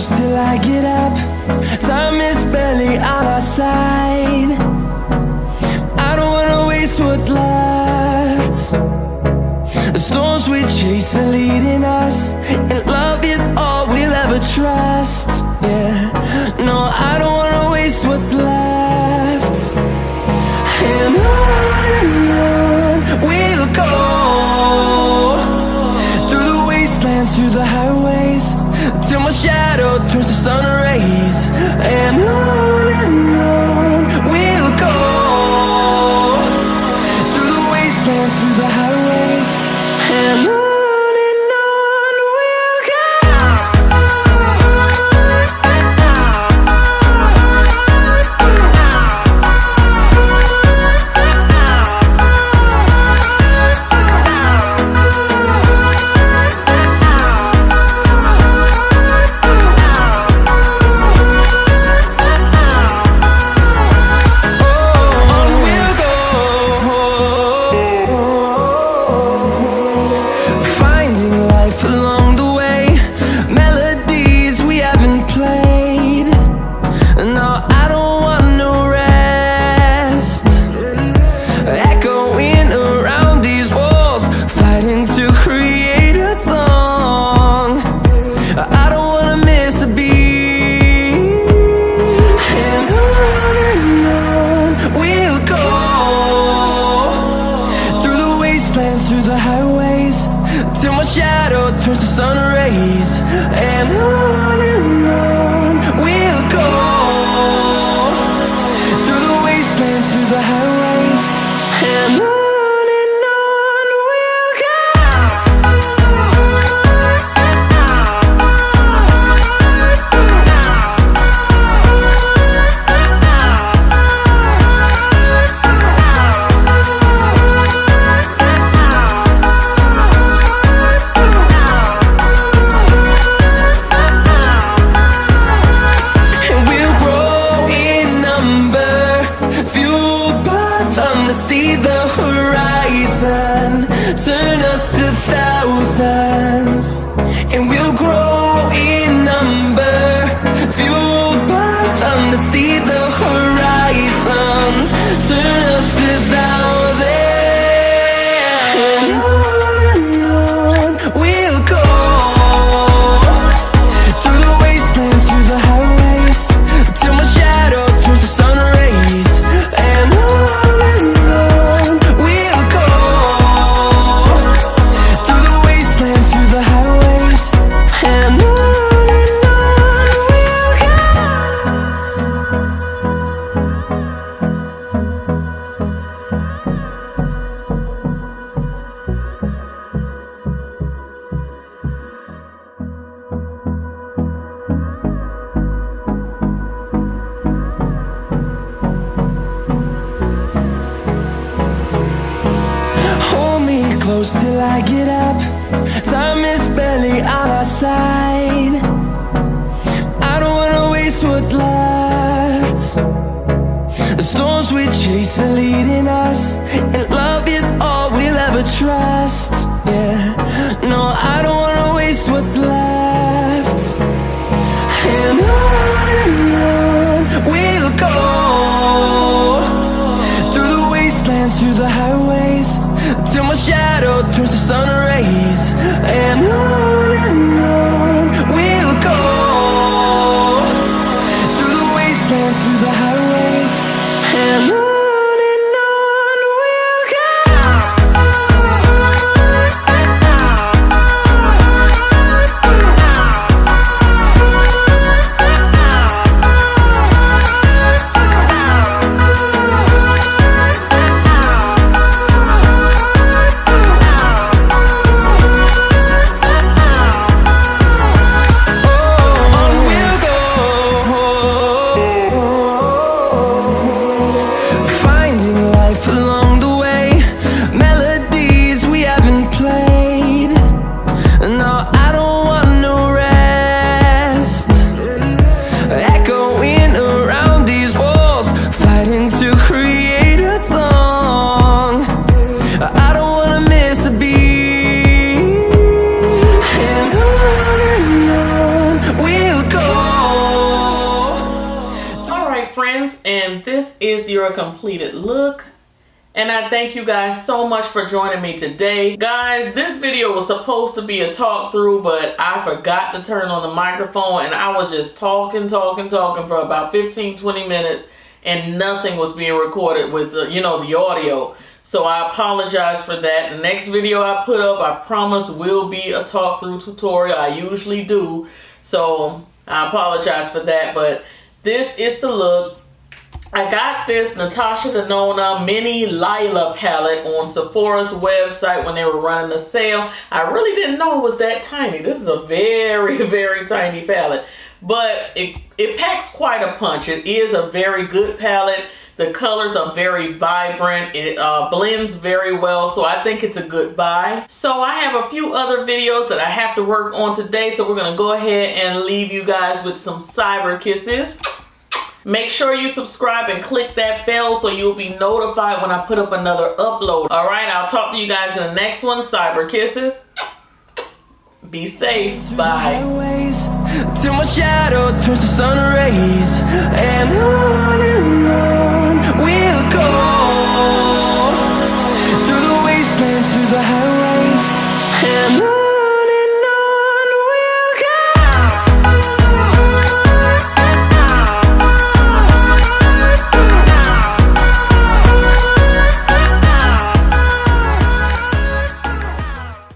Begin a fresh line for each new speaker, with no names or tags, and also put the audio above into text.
close till I get up. Time is barely on our side. I don't wanna waste what's left. The storms we chase are leading us, and love is all we'll ever trust. Yeah, no, I don't wanna waste what's left. And on we'll go, through the wastelands, through the highways, till my shadow turns to sun rays. And on we'll go, through the wastelands, through the highways, and on. Till I get up, time is barely on our side. I don't wanna waste what's left. The storms we chase are leading us, and love is all we'll ever trust. Yeah, no, I don't wanna waste what's left. And on we'll go, through the wastelands, through the highways, till my shadow turns to sun rays. And on we'll go, through the wastelands, through the highways, and on we'll go.
your completed look. And I thank you guys so much for joining me today. Guys, this video was supposed to be a talk through, but I forgot to turn on the microphone and I was just talking for about 15-20 minutes and nothing was being recorded with the audio. So I apologize for that. The next video I put up, I promise, will be a talk through tutorial. I usually do. So I apologize for that, but this is the look. I got this Natasha Denona mini Lila palette on Sephora's website when they were running a sale. I really didn't know it was that tiny. This is a very, very tiny palette, but it packs quite a punch. It is a very good palette. The colors are very vibrant. It blends very well, so I think it's a good buy. So I have a few other videos that I have to work on today, so we're gonna go ahead and leave you guys with some cyber kisses. Make sure you subscribe and click that bell so you'll be notified when I put up another upload. All right, I'll talk to you guys in the next one. Cyber kisses. Be safe. Bye.
Till my shadow turns to sun rays, and on